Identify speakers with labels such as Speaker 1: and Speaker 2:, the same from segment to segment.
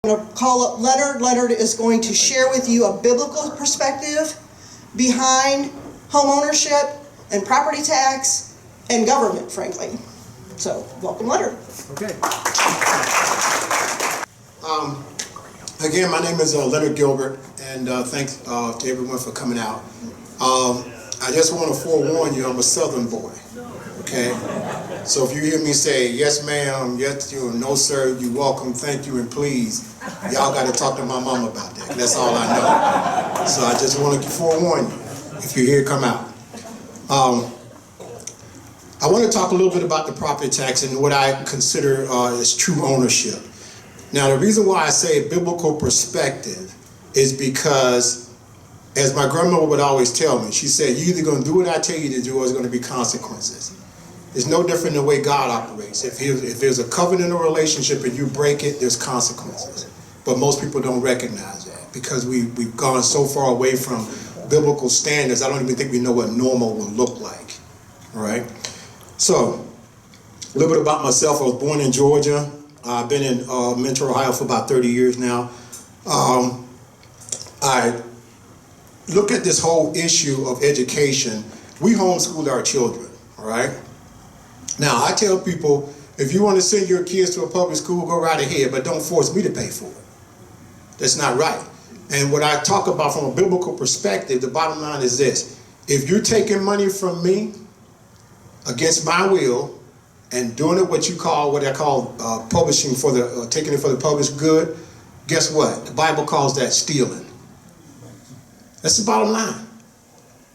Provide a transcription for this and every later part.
Speaker 1: I'm going to call up Leonarrd. Leonarrd is going to share with you a biblical perspective behind home ownership and property tax and government, frankly. So, welcome, Leonarrd.
Speaker 2: Okay.
Speaker 3: Again, my name is Leonarrd Gilbert, and thanks to everyone for coming out. I just want to forewarn you, I'm a Southern boy, okay? So if you hear me say, yes ma'am, yes you, no sir, you welcome, thank you, and please, y'all got to talk to my mom about that. That's all I know. So I just want to forewarn you, if you hear it come out. I want to talk a little bit about the property tax and what I consider as true ownership. Now, the reason why I say biblical perspective is because, as my grandmother would always tell me, she said, you're either going to do what I tell you to do or there's going to be consequences. It's no different than the way God operates. If there's a covenant or relationship and you break it, there's consequences. But most people don't recognize that because we've gone so far away from biblical standards, I don't even think we know what normal will look like. All right? So, a little bit about myself. I was born in Georgia. I've been in Metro, Ohio for about 30 years now. I look at this whole issue of education. We homeschool our children, all right? Now, I tell people, if you want to send your kids to a public school, go right ahead, but don't force me to pay for it. That's not right. And what I talk about from a biblical perspective, the bottom line is this. If you're taking money from me against my will and doing it what I call publishing for the, taking it for the published good, guess what? The Bible calls that stealing. That's the bottom line.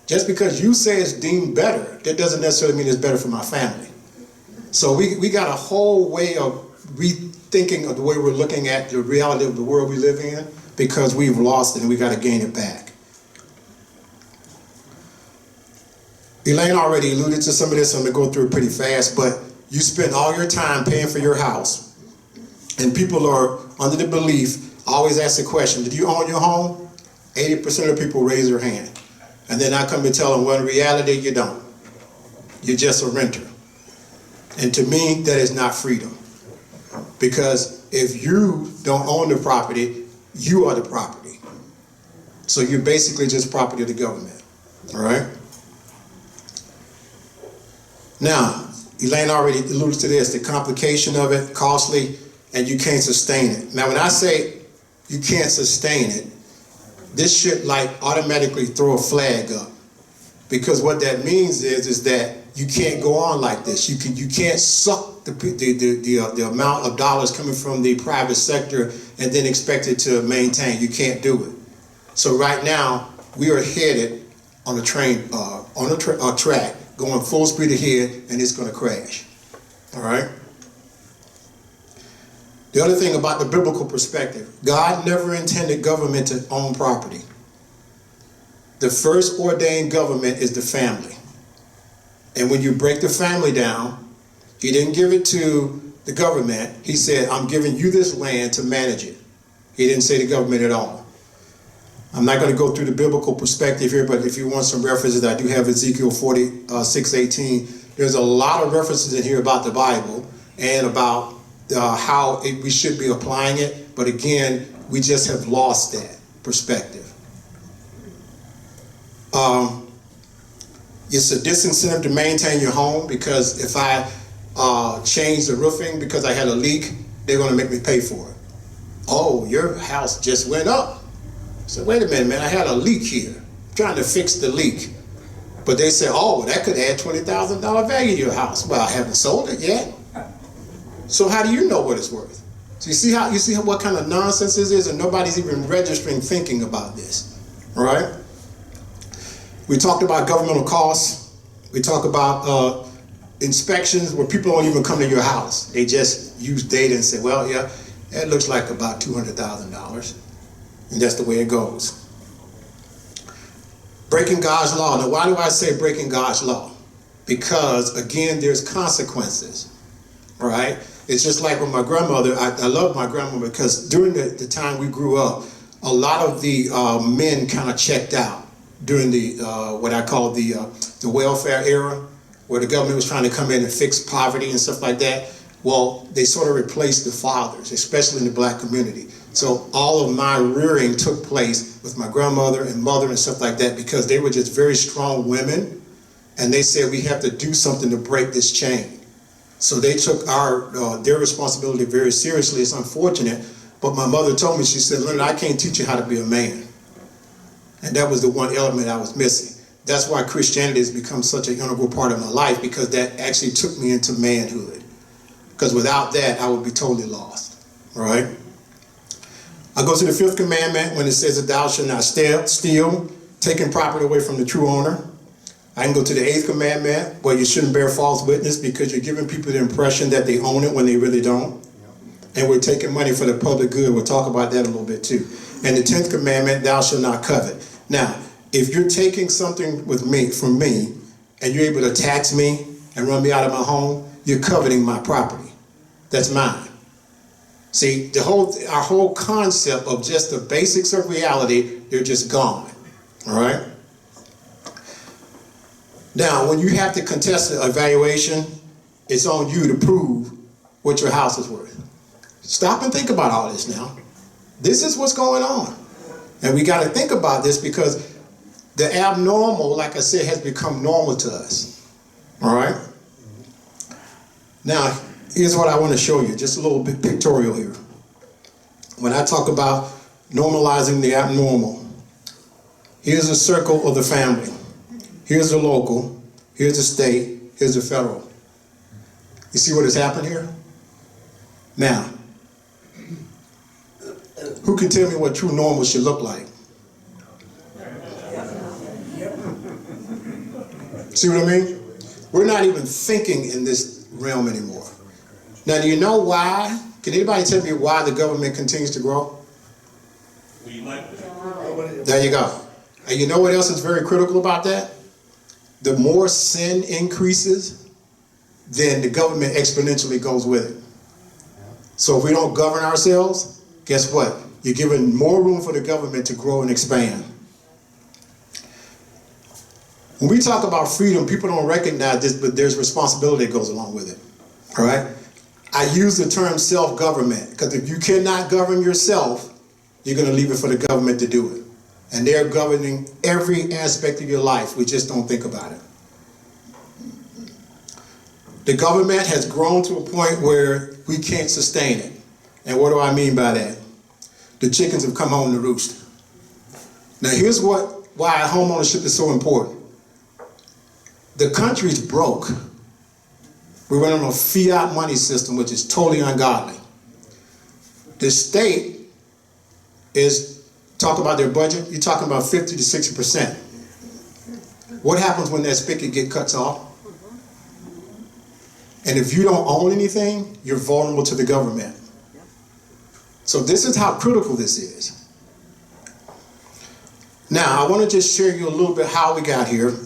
Speaker 3: Just because you say it's deemed better, that doesn't necessarily mean it's better for my family. So we got a whole way of rethinking of the way we're looking at the reality of the world we live in because we've lost it and we got to gain it back. Elaine already alluded to some of this, so I'm going to go through it pretty fast, but you spend all your time paying for your house, and people are under the belief, I always ask the question, did you own your home? 80% of people raise their hand. And then I come to tell them, well, in reality, you don't. You're just a renter. And to me, that is not freedom. Because if you don't own the property, you are the property. So you're basically just property of the government. All right? Now, Elaine already alluded to this, the complication of it, costly, and you can't sustain it. Now, when I say you can't sustain it, this should like automatically throw a flag up. Because what that means is that you can't go on like this. You can't suck the amount of dollars coming from the private sector and then expect it to maintain. You can't do it. So right now, we are headed on a train, on a track, going full speed ahead, and it's going to crash. All right? The other thing about the biblical perspective, God never intended government to own property. The first ordained government is the family. And when you break the family down, he didn't give it to the government. He said, I'm giving you this land to manage it. He didn't say the government at all. I'm not going to go through the biblical perspective here, but if you want some references, I do have Ezekiel 46:18. There's a lot of references in here about the Bible and about how we should be applying it. But again, we just have lost that perspective. It's a disincentive to maintain your home because if I change the roofing because I had a leak, they're going to make me pay for it. Oh, your house just went up. So wait a minute, man, I had a leak here. I'm trying to fix the leak. But they say, oh, that could add $20,000 value to your house. Well, I haven't sold it yet. So how do you know what it's worth? So you see what kind of nonsense this is, and nobody's even registering thinking about this. All right? We talked about governmental costs. We talk about inspections where people don't even come to your house. They just use data and say, well, yeah, that looks like about $200,000. And that's the way it goes. Breaking God's law. Now, why do I say breaking God's law? Because, again, there's consequences, all right? It's just like with my grandmother. I love my grandmother because during the time we grew up, a lot of the men kind of checked out during the, what I call the welfare era, where the government was trying to come in and fix poverty and stuff like that. Well, they sort of replaced the fathers, especially in the black community. So all of my rearing took place with my grandmother and mother and stuff like that because they were just very strong women, and they said we have to do something to break this chain. So they took their responsibility very seriously. It's unfortunate, but my mother told me, she said, Leonard, I can't teach you how to be a man. And that was the one element I was missing. That's why Christianity has become such an integral part of my life, because that actually took me into manhood. Because without that, I would be totally lost, all right? I go to the 5th commandment when it says that thou shalt not steal, taking property away from the true owner. I can go to the 8th commandment where you shouldn't bear false witness because you're giving people the impression that they own it when they really don't. And we're taking money for the public good. We'll talk about that a little bit too. And the 10th commandment, thou shalt not covet. Now, if you're taking something from me and you're able to tax me and run me out of my home, you're coveting my property. That's mine. See, our whole concept of just the basics of reality, they're just gone. All right? Now, when you have to contest the evaluation, it's on you to prove what your house is worth. Stop and think about all this now. This is what's going on. And we got to think about this because the abnormal, like I said, has become normal to us. All right? Now, here's what I want to show you, just a little bit pictorial here. When I talk about normalizing the abnormal, here's a circle of the family. Here's the local, here's the state, here's the federal. You see what has happened here? Now, who can tell me what true normal should look like? See what I mean? We're not even thinking in this realm anymore. Now, do you know why? Can anybody tell me why the government continues to grow? There you go. And you know what else is very critical about that? The more sin increases, then the government exponentially goes with it. So if we don't govern ourselves, guess what? You're giving more room for the government to grow and expand. When we talk about freedom, people don't recognize this, but there's responsibility that goes along with it. All right? I use the term self-government because if you cannot govern yourself, you're going to leave it for the government to do it. And they're governing every aspect of your life. We just don't think about it. The government has grown to a point where we can't sustain it. And what do I mean by that? The chickens have come home to roost. Now here's why homeownership is so important. The country's broke. We run on a fiat money system, which is totally ungodly. The state is, talk about their budget, you're talking about 50 to 60%. What happens when that spigot gets cut off? And if you don't own anything, you're vulnerable to the government. So this is how critical this is. Now, I want to just share you a little bit how we got here.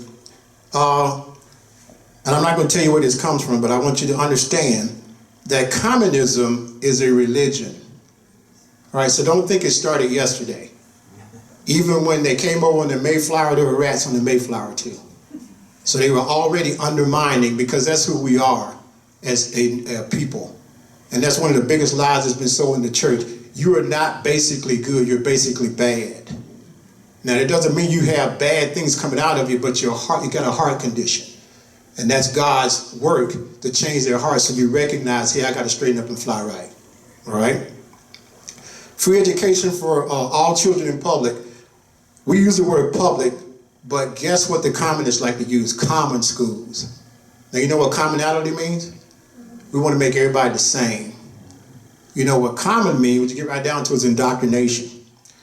Speaker 3: And I'm not going to tell you where this comes from, but I want you to understand that communism is a religion. All right, so don't think it started yesterday. Even when they came over on the Mayflower, there were rats on the Mayflower too. So they were already undermining, because that's who we are as a people. And that's one of the biggest lies that's been sold in the church. You are not basically good, you're basically bad. Now, that doesn't mean you have bad things coming out of you, but your heart, you got a heart condition. And that's God's work to change their hearts so you recognize, hey, I got to straighten up and fly right. All right? Free education for all children in public. We use the word public, but guess what the communists like to use? Common schools. Now, you know what commonality means? We want to make everybody the same. You know what common means, what you get right down to, is indoctrination.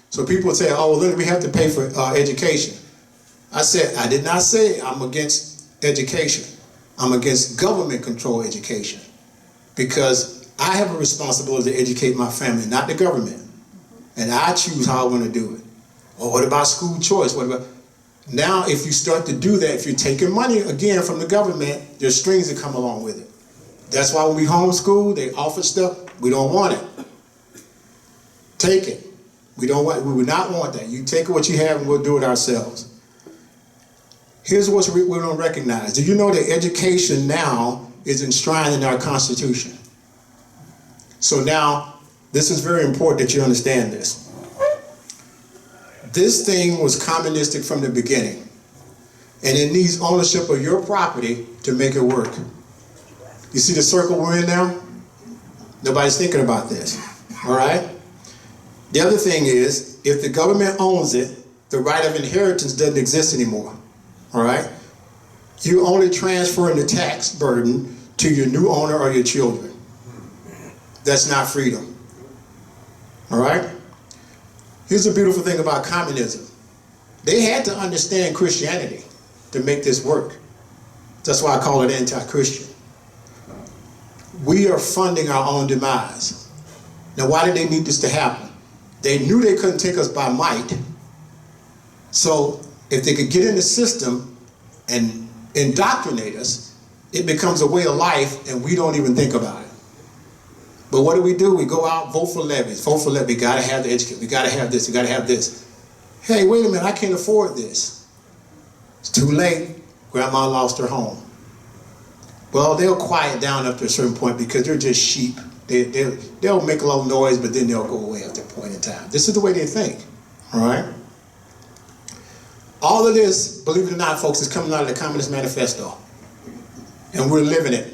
Speaker 3: So people say, oh, well, we have to pay for education. I did not say I'm against education. I'm against government control education, because I have a responsibility to educate my family, not the government. And I choose how I want to do it. Or what about school choice? What about? Now, if you start to do that, if you're taking money again from the government, there's strings that come along with it. That's why when we homeschool, they offer stuff. We don't want it. Take it. We would not want that. You take what you have and we'll do it ourselves. Here's what we don't recognize. Do you know that education now is enshrined in our Constitution? So now, This is very important that you understand this. This thing was communistic from the beginning, and it needs ownership of your property to make it work. You see the circle we're in now? Nobody's thinking about this, all right? The other thing is, if the government owns it, the right of inheritance doesn't exist anymore, all right? You're only transferring the tax burden to your new owner or your children. That's not freedom, all right? Here's the beautiful thing about communism. They had to understand Christianity to make this work. That's why I call it anti-Christian. We are funding our own demise. Now, why did they need this to happen? They knew they couldn't take us by might. So if they could get in the system and indoctrinate us, it becomes a way of life and we don't even think about it. But what do? We go out, vote for levies, vote for levy. We gotta have the education, we gotta have this, we gotta have this. Hey, wait a minute, I can't afford this. It's too late, grandma lost her home. Well, they'll quiet down up to a certain point because they're just sheep. They'll make a little noise, but then they'll go away at that point in time. This is the way they think, all right? All of this, believe it or not, folks, is coming out of the Communist Manifesto. And we're living it.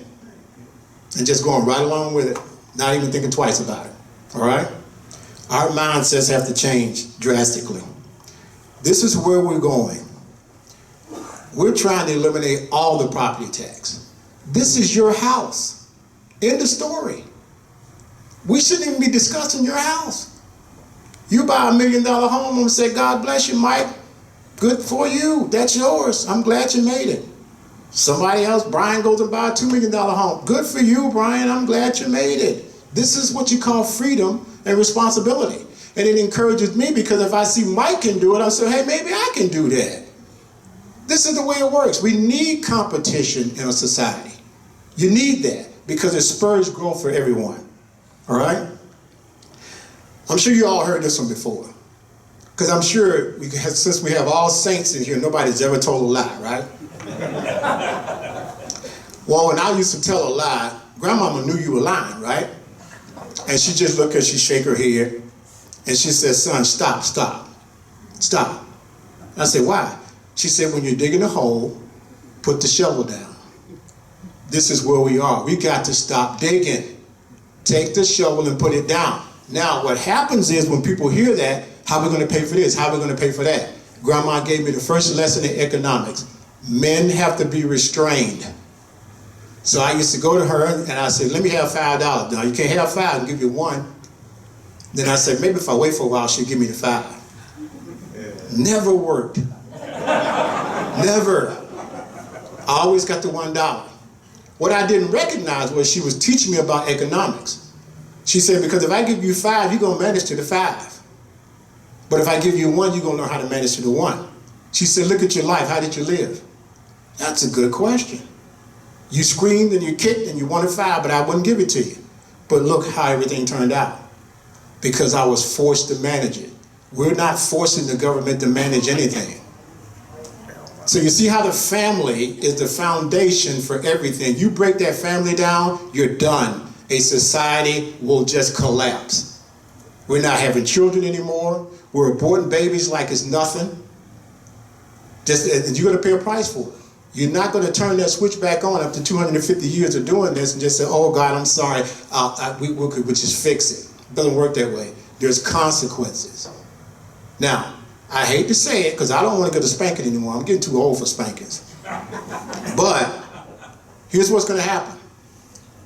Speaker 3: And just going right along with it, not even thinking twice about it, all right? Our mindsets have to change drastically. This is where we're going. We're trying to eliminate all the property tax. This is your house. End of story. We shouldn't even be discussing your house. You buy $1 million home and say, God bless you, Mike. Good for you. That's yours. I'm glad you made it. Somebody else, Brian, goes and buys a $2 million home. Good for you, Brian. I'm glad you made it. This is what you call freedom and responsibility. And it encourages me because if I see Mike can do it, I say, hey, maybe I can do that. This is the way it works. We need competition in a society. You need that because it spurs growth for everyone. All right? I'm sure you all heard this one before. Because I'm sure, since we have all saints in here, nobody's ever told a lie, right? Well, when I used to tell a lie, Grandmama knew you were lying, right? And she just looked and she shake her head. And she said, son, stop, stop, stop. I said, why? She said, when you're digging a hole, put the shovel down. This is where we are. We got to stop digging. Take the shovel and put it down. Now, what happens is when people hear that, how are we going to pay for this? How are we going to pay for that? Grandma gave me the first lesson in economics. Men have to be restrained. So I used to go to her and I said, let me have $5. Now, you can't have 5, I'll give you 1. Then I said, maybe if I wait for a while, she'll give me the 5. Never worked. Never. I always got the $1. What I didn't recognize was she was teaching me about economics. She said, because if I give you 5, you're going to manage to the 5. But if I give you 1, you're going to learn how to manage to the 1. She said, look at your life. How did you live? That's a good question. You screamed and you kicked and you wanted 5, but I wouldn't give it to you. But look how everything turned out. Because I was forced to manage it. We're not forcing the government to manage anything. So you see how the family is the foundation for everything. You break that family down, you're done. A society will just collapse. We're not having children anymore. We're aborting babies like it's nothing. You're going to pay a price for it. You're not going to turn that switch back on after 250 years of doing this and just say, oh God, I'm sorry, we'll just fix it. It doesn't work that way. There's consequences. Now, I hate to say it because I don't want to go to spanking anymore. I'm getting too old for spankings. But here's what's going to happen.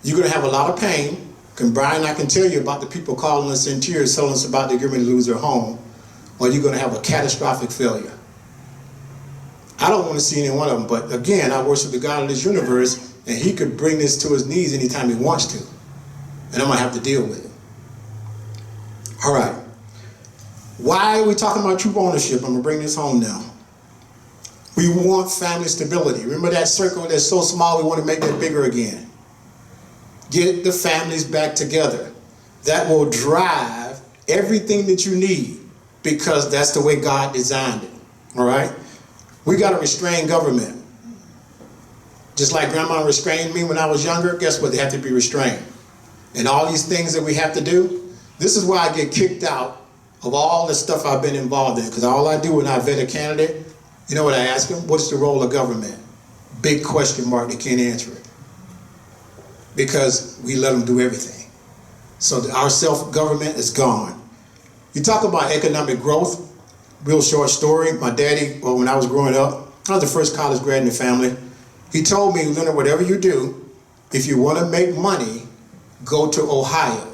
Speaker 3: You're going to have a lot of pain. Brian, I can tell you about the people calling us in tears, telling us about they're going to lose their home, or you're going to have a catastrophic failure. I don't want to see any one of them, but again, I worship the God of this universe, and he could bring this to his knees anytime he wants to. And I'm going to have to deal with it. All right. Why are we talking about troop ownership? I'm going to bring this home now. We want family stability. Remember that circle that's so small, we want to make that bigger again. Get the families back together. That will drive everything that you need because that's the way God designed it. All right? We got to restrain government. Just like Grandma restrained me when I was younger, guess what? They have to be restrained. And all these things that we have to do, This is why I get kicked out of all the stuff I've been involved in, because all I do when I vet a candidate, you know what I ask them? What's the role of government? Big question mark, they can't answer it. Because we let them do everything. So our self-government is gone. You talk about economic growth, real short story. My daddy, well, when I was growing up, I was the first college grad in the family. He told me, Leonard, whatever you do, if you want to make money, go to Ohio.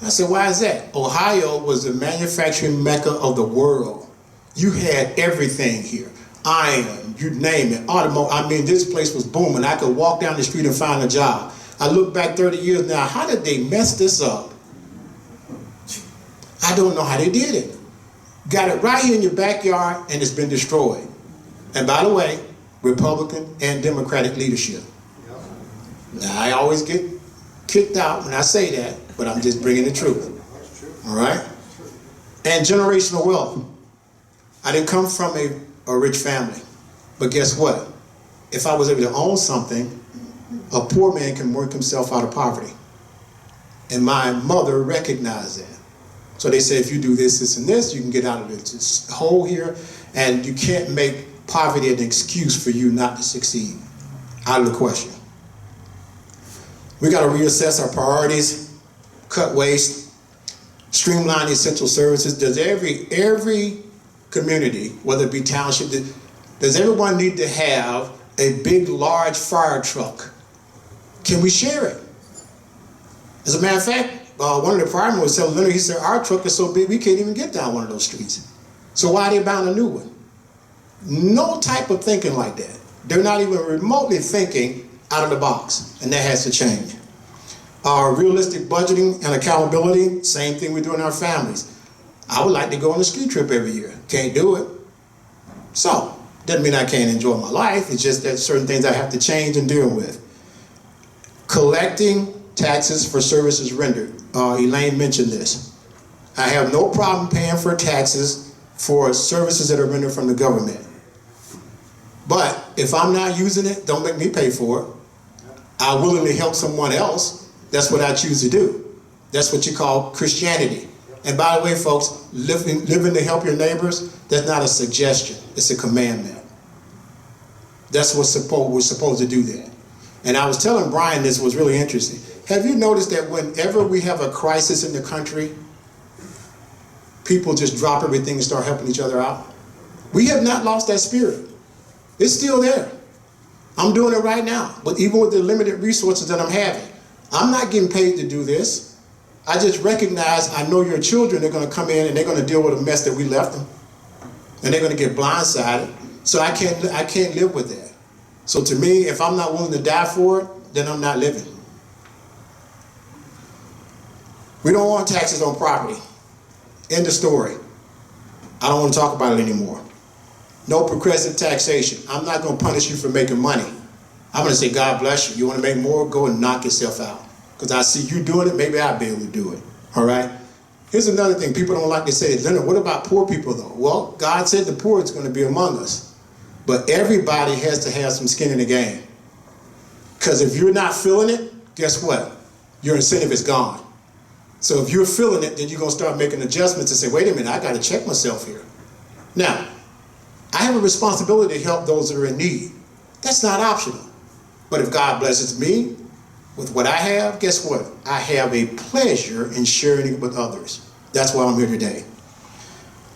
Speaker 3: I said, why is that? Ohio was the manufacturing mecca of the world. You had everything here. Iron, you name it, automotive. I mean, this place was booming. I could walk down the street and find a job. I look back 30 years now, how did they mess this up? I don't know how they did it. Got it right here in your backyard and it's been destroyed. And by the way, Republican and Democratic leadership. Now, I always get kicked out when I say that, but I'm just bringing the truth. All right? And generational wealth. I didn't come from a rich family, but guess what? If I was able to own something, a poor man can work himself out of poverty. And my mother recognized that. So they say, if you do this, this, and this, you can get out of this hole here, and you can't make poverty an excuse for you not to succeed. Out of the question. We got to reassess our priorities, cut waste, streamline essential services. Does every community, whether it be township, does everyone need to have a big, large fire truck? Can we share it? As a matter of fact, one of the firemen was telling Leonard, he said, our truck is so big we can't even get down one of those streets. So why are they buying a new one? No type of thinking like that. They're not even remotely thinking out of the box, and that has to change. Realistic budgeting and accountability, same thing we do in our families. I would like to go on a ski trip every year. Can't do it. So, doesn't mean I can't enjoy my life. It's just that certain things I have to change and deal with. Collecting taxes for services rendered. Elaine mentioned this. I have no problem paying for taxes for services that are rendered from the government. But if I'm not using it, don't make me pay for it. I willingly help someone else. That's what I choose to do. That's what you call Christianity. And by the way, folks, living to help your neighbors, that's not a suggestion. It's a commandment. That's what we're supposed to do that. And I was telling Brian this was really interesting. Have you noticed that whenever we have a crisis in the country, people just drop everything and start helping each other out? We have not lost that spirit. It's still there. I'm doing it right now. But even with the limited resources that I'm having, I'm not getting paid to do this. I just recognize I know your children are going to come in and they're going to deal with a mess that we left them. And they're going to get blindsided. So I can't live with that. So to me, if I'm not willing to die for it, then I'm not living. We don't want taxes on property. End of story. I don't want to talk about it anymore. No progressive taxation. I'm not going to punish you for making money. I'm going to say, God bless you. You want to make more? Go and knock yourself out. Because I see you doing it, maybe I'll be able to do it. All right? Here's another thing people don't like to say. Leonard, what about poor people though? Well, God said the poor is going to be among us. But everybody has to have some skin in the game. Because if you're not feeling it, guess what? Your incentive is gone. So if you're feeling it, then you're going to start making adjustments and say, wait a minute, I got to check myself here. Now, I have a responsibility to help those that are in need. That's not optional. But if God blesses me with what I have, guess what? I have a pleasure in sharing it with others. That's why I'm here today.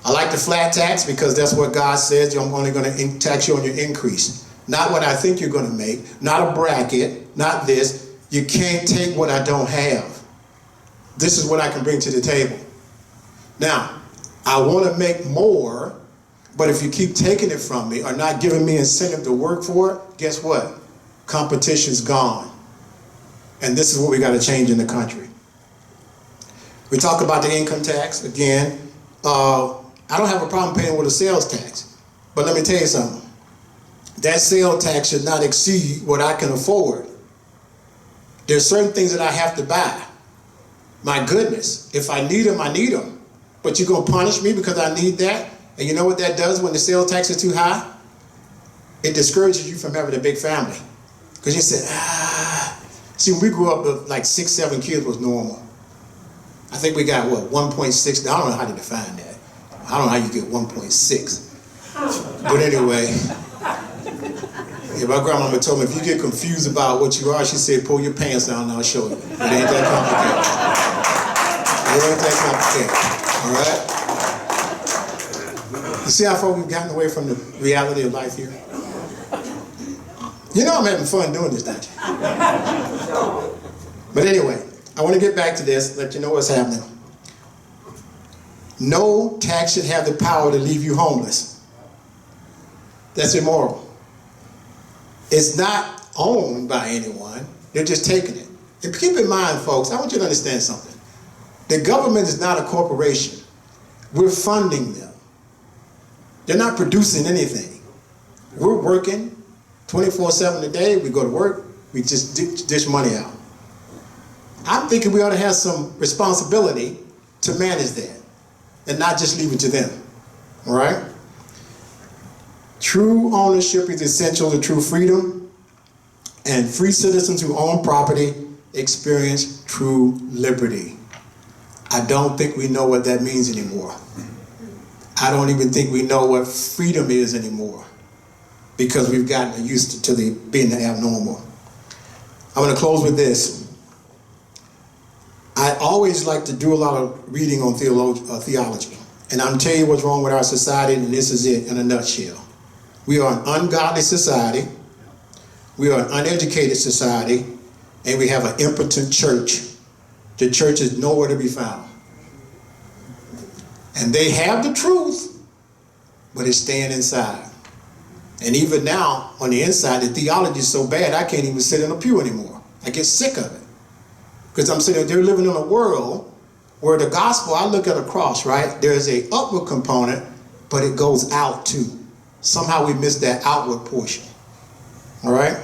Speaker 3: I like the flat tax because that's what God says. I'm only going to tax you on your increase. Not what I think you're going to make, not a bracket, not this. You can't take what I don't have. This is what I can bring to the table. Now, I want to make more, but if you keep taking it from me or not giving me incentive to work for it, guess what? Competition's gone. And this is what we got to change in the country. We talk about the income tax again. I don't have a problem paying with a sales tax. But let me tell you something. That sales tax should not exceed what I can afford. There's certain things that I have to buy. My goodness, if I need them, I need them. But you're going to punish me because I need that? And you know what that does when the sales tax is too high? It discourages you from having a big family. Because you say, See, when we grew up, like 6, 7 kids was normal. I think we got, what, 1.6, I don't know how to define that. I don't know how you get 1.6. But anyway, yeah, my grandmama told me, if you get confused about what you are, she said, pull your pants down and I'll show you. It ain't that complicated. It ain't that complicated, all right? You see how far we've gotten away from the reality of life here? You know I'm having fun doing this, don't you? But anyway, I want to get back to this, let you know what's happening. No tax should have the power to leave you homeless. That's immoral. It's not owned by anyone. They're just taking it. And keep in mind, folks, I want you to understand something. The government is not a corporation. We're funding them. They're not producing anything. We're working 24/7 a day. We go to work. We just dish money out. I'm thinking we ought to have some responsibility to manage that and not just leave it to them. All right? True ownership is essential to true freedom, and free citizens who own property experience true liberty. I don't think we know what that means anymore. I don't even think we know what freedom is anymore because we've gotten used to being the abnormal. I'm going to close with this. I always like to do a lot of reading on theology, and I'm telling you what's wrong with our society, and this is it in a nutshell. We are an ungodly society, we are an uneducated society, and we have an impotent church. The church is nowhere to be found. And they have the truth, but it's staying inside. And even now, on the inside, the theology is so bad, I can't even sit in a pew anymore. I get sick of it. Because I'm saying they're living in a world where the gospel, I look at a cross, right? There's a upward component, but it goes out too. Somehow we miss that outward portion. All right?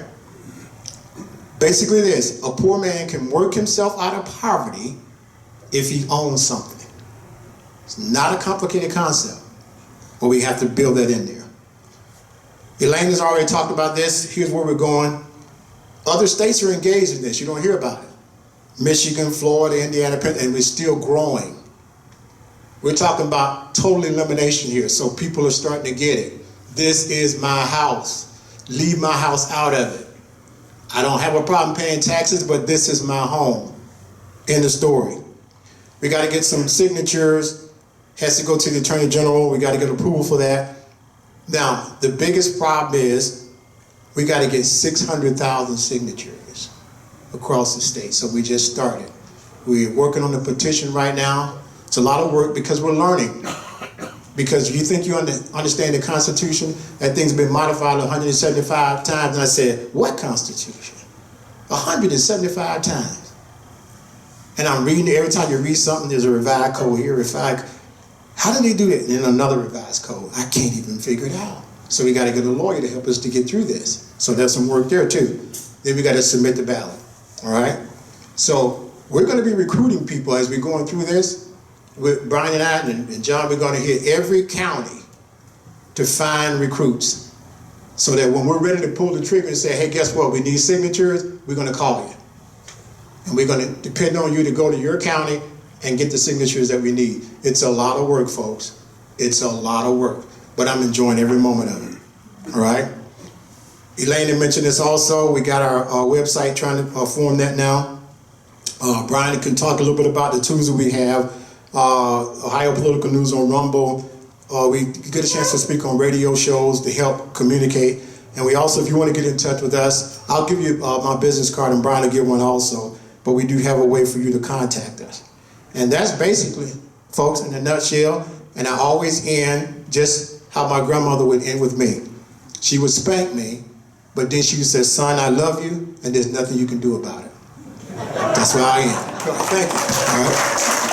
Speaker 3: Basically this, a poor man can work himself out of poverty if he owns something. It's not a complicated concept, but we have to build that in there. Elaine has already talked about this. Here's where we're going. Other states are engaged in this. You don't hear about it. Michigan, Florida, Indiana, and we're still growing. We're talking about total elimination here, so people are starting to get it. This is my house. Leave my house out of it. I don't have a problem paying taxes, but this is my home. End of story. We got to get some signatures. Has to go to the Attorney General. We got to get approval for that. Now, the biggest problem is we got to get 600,000 signatures across the state. So we just started. We're working on the petition right now. It's a lot of work because we're learning. Because you think you understand the Constitution, that thing's been modified 175 times. And I said, what Constitution? 175 times. And I'm reading it. Every time you read something, there's a revised code here, revised. How do they do that? And then another revised code. I can't even figure it out. So we got to get a lawyer to help us to get through this. So there's some work there too. Then we got to submit the ballot. All right? So we're going to be recruiting people as we're going through this. With Brian and I and John, we're going to hit every county to find recruits. So that when we're ready to pull the trigger and say, hey, guess what? We need signatures. We're going to call you. And we're going to depend on you to go to your county and get the signatures that we need. It's a lot of work, folks. It's a lot of work. But I'm enjoying every moment of it. All right? Elaine had mentioned this also. We got our website trying to form that now. Brian can talk a little bit about the tools that we have. Ohio Political News on Rumble. We get a chance to speak on radio shows to help communicate. And we also, if you want to get in touch with us, I'll give you my business card, and Brian will give one also. But we do have a way for you to contact us. And that's basically, folks, in a nutshell. And I always end just how my grandmother would end with me. She would spank me, but then she would say, son, I love you, and there's nothing you can do about it. That's where I am. Thank you. All right.